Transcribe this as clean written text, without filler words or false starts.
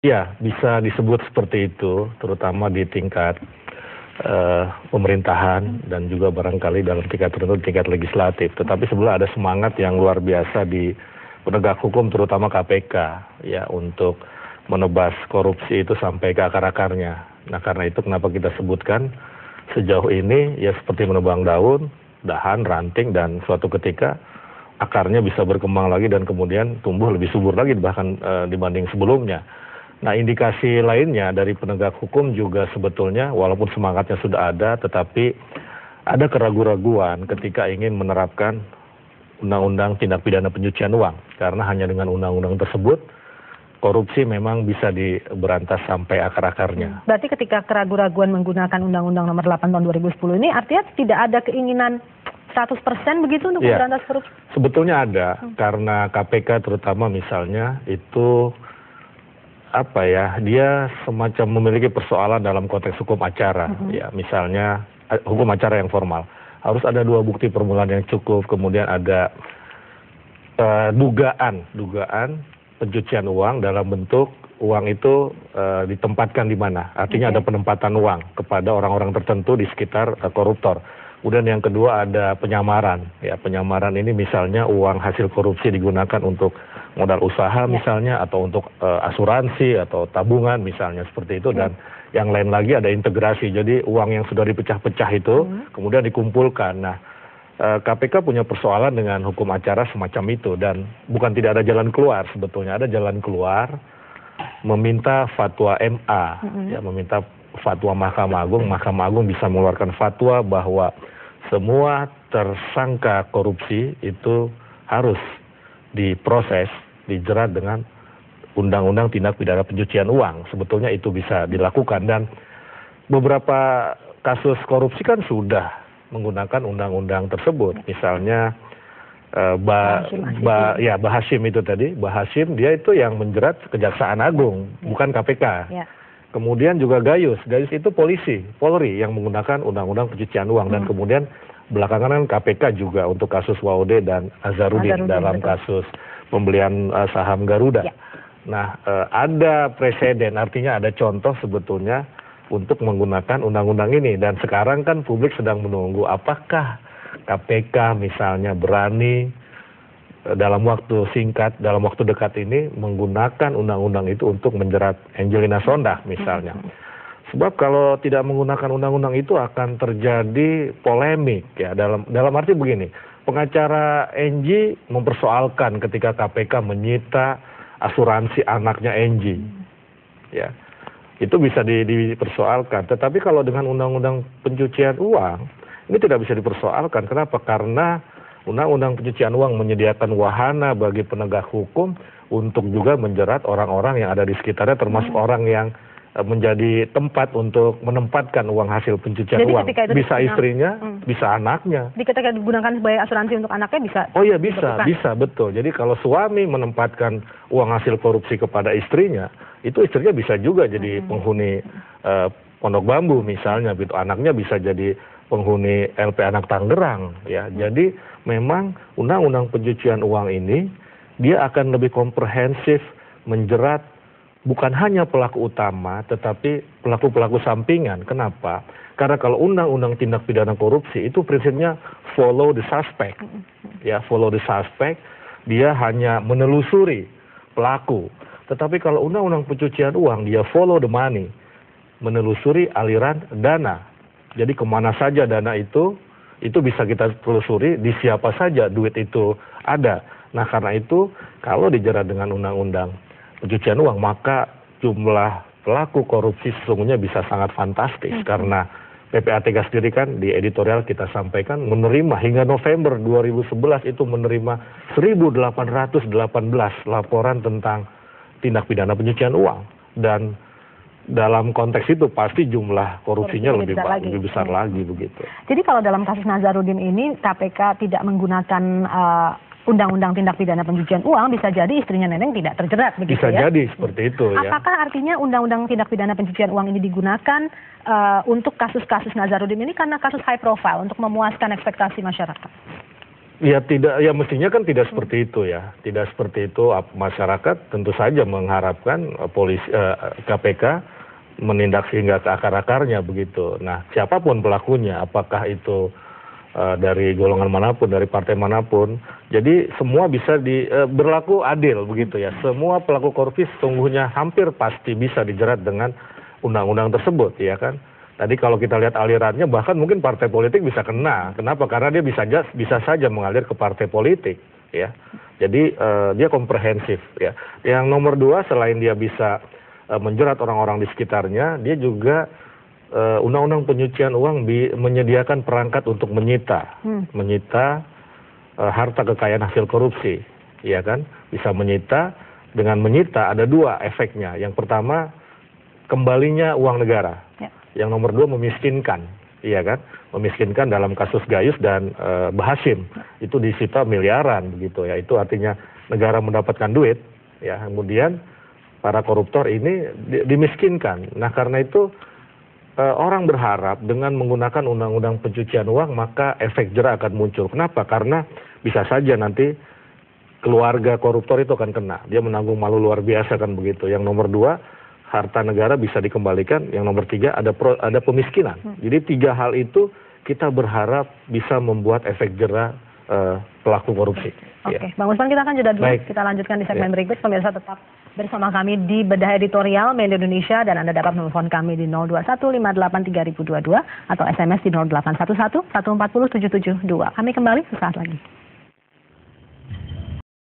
Ya, bisa disebut seperti itu, terutama di tingkat pemerintahan dan juga barangkali dalam tingkat tertentu tingkat legislatif. Tetapi sebenarnya ada semangat yang luar biasa di penegak hukum, terutama KPK, ya, untuk menebas korupsi itu sampai ke akar-akarnya. Nah, karena itu kenapa kita sebutkan sejauh ini ya seperti menebang daun, dahan, ranting, dan suatu ketika akarnya bisa berkembang lagi dan kemudian tumbuh lebih subur lagi bahkan dibanding sebelumnya. Nah, indikasi lainnya dari penegak hukum juga sebetulnya walaupun semangatnya sudah ada, tetapi ada keraguan-raguan ketika ingin menerapkan undang-undang tindak pidana pencucian uang. Karena hanya dengan undang-undang tersebut, korupsi memang bisa diberantas sampai akar-akarnya. Berarti ketika keraguan-raguan menggunakan Undang-Undang Nomor 8 Tahun 2010 ini artinya tidak ada keinginan 100% begitu untuk memberantas korupsi? Sebetulnya ada, karena KPK terutama misalnya itu dia semacam memiliki persoalan dalam konteks hukum acara, ya, misalnya hukum acara yang formal. Harus ada 2 bukti permulaan yang cukup, kemudian ada dugaan pencucian uang dalam bentuk uang itu ditempatkan di mana. Artinya ada penempatan uang kepada orang-orang tertentu di sekitar koruptor. Kemudian yang kedua ada penyamaran. Ya, penyamaran ini misalnya uang hasil korupsi digunakan untuk modal usaha misalnya, atau untuk asuransi atau tabungan misalnya seperti itu, dan yang lain lagi ada integrasi. Jadi uang yang sudah dipecah-pecah itu kemudian dikumpulkan. Nah, KPK punya persoalan dengan hukum acara semacam itu, dan bukan tidak ada jalan keluar, sebetulnya ada jalan keluar, meminta fatwa MA, ya, meminta fatwa Mahkamah Agung bisa mengeluarkan fatwa bahwa semua tersangka korupsi itu harus diproses, dijerat dengan undang-undang tindak pidana pencucian uang. Sebetulnya itu bisa dilakukan, dan beberapa kasus korupsi kan sudah menggunakan undang-undang tersebut. Misalnya Bah Hashim itu tadi, Bah Hashim dia itu yang menjerat Kejaksaan Agung, bukan KPK. Kemudian juga Gayus itu Polri yang menggunakan undang-undang pencucian uang, dan kemudian belakangan kan KPK juga untuk kasus Waude dan Azharuddin dalam kasus pembelian saham Garuda. Nah, ada preseden, artinya ada contoh sebetulnya untuk menggunakan undang-undang ini, dan sekarang kan publik sedang menunggu apakah KPK misalnya berani dalam waktu singkat, dalam waktu dekat ini menggunakan undang-undang itu untuk menjerat Angelina Sondag misalnya. Sebab kalau tidak menggunakan undang-undang itu akan terjadi polemik, ya, dalam arti begini, pengacara Enji mempersoalkan ketika KPK menyita asuransi anaknya Enji, ya, itu bisa dipersoalkan. Tetapi kalau dengan undang-undang pencucian uang ini tidak bisa dipersoalkan. Kenapa? Karena undang-undang pencucian uang menyediakan wahana bagi penegak hukum untuk juga menjerat orang-orang yang ada di sekitarnya, termasuk orang yang menjadi tempat untuk menempatkan uang hasil pencucian uang. Bisa istrinya, bisa anaknya. Jadi ketika digunakan sebagai asuransi untuk anaknya bisa? Oh iya, bisa, betul. Jadi kalau suami menempatkan uang hasil korupsi kepada istrinya, itu istrinya bisa juga jadi penghuni Pondok Bambu misalnya, gitu. Anaknya bisa jadi penghuni LP Anak Tangerang, ya. Jadi memang undang-undang pencucian uang ini dia akan lebih komprehensif menjerat bukan hanya pelaku utama, tetapi pelaku-pelaku sampingan. Kenapa? Karena kalau undang-undang tindak pidana korupsi itu prinsipnya follow the suspect. Ya, follow the suspect, dia hanya menelusuri pelaku. Tetapi kalau undang-undang pencucian uang, dia follow the money, menelusuri aliran dana. Jadi kemana saja dana itu bisa kita telusuri, di siapa saja duit itu ada. Nah, karena itu kalau dijerat dengan undang-undang pencucian uang, maka jumlah pelaku korupsi sesungguhnya bisa sangat fantastis. Karena PPATK sendiri kan di editorial kita sampaikan menerima hingga November 2011 itu menerima 1.818 laporan tentang tindak pidana pencucian uang. Dan dalam konteks itu pasti jumlah korupsinya lebih besar lagi begitu. Jadi kalau dalam kasus Nazarudin ini KPK tidak menggunakan undang-undang tindak pidana pencucian uang, bisa jadi istrinya Neneng tidak terjerat begitu, bisa jadi seperti itu. Apakah artinya undang-undang tindak pidana pencucian uang ini digunakan untuk kasus-kasus Nazarudin ini karena kasus high profile untuk memuaskan ekspektasi masyarakat? Ya tidak, ya mestinya kan tidak seperti itu ya, tidak seperti itu. Masyarakat tentu saja mengharapkan KPK menindak hingga ke akar-akarnya begitu. Nah, siapapun pelakunya, apakah itu dari golongan manapun, dari partai manapun, jadi semua bisa berlaku adil begitu ya. Semua pelaku korupsi sesungguhnya hampir pasti bisa dijerat dengan undang-undang tersebut, ya kan? Tadi kalau kita lihat alirannya, bahkan mungkin partai politik bisa kena. Kenapa? Karena dia bisa saja mengalir ke partai politik, ya. Jadi dia komprehensif, ya. Yang nomor dua, selain dia bisa menjerat orang-orang di sekitarnya, dia juga undang-undang pencucian uang menyediakan perangkat untuk menyita harta kekayaan hasil korupsi, ya kan? Bisa menyita. Dengan menyita ada dua efeknya. Yang pertama, kembalinya uang negara. Ya. Yang nomor dua, memiskinkan, iya kan? Memiskinkan dalam kasus Gayus dan Bahasim, itu disita miliaran begitu ya. Itu artinya negara mendapatkan duit, ya. Kemudian para koruptor ini dimiskinkan. Nah, karena itu orang berharap dengan menggunakan undang-undang pencucian uang maka efek jera akan muncul. Kenapa? Karena bisa saja nanti keluarga koruptor itu akan kena. Dia menanggung malu luar biasa kan begitu. Yang nomor dua, harta negara bisa dikembalikan. Yang nomor tiga, ada pemiskinan. Jadi tiga hal itu kita berharap bisa membuat efek jera pelaku korupsi. Oke, Bang Usman, kita akan jeda dulu. Baik. Kita lanjutkan di segmen berikut. Pemirsa tetap bersama kami di Bedah Editorial Media Indonesia, dan Anda dapat menelpon kami di 02158322 atau SMS di 0811 140 772. Kami kembali sesaat lagi.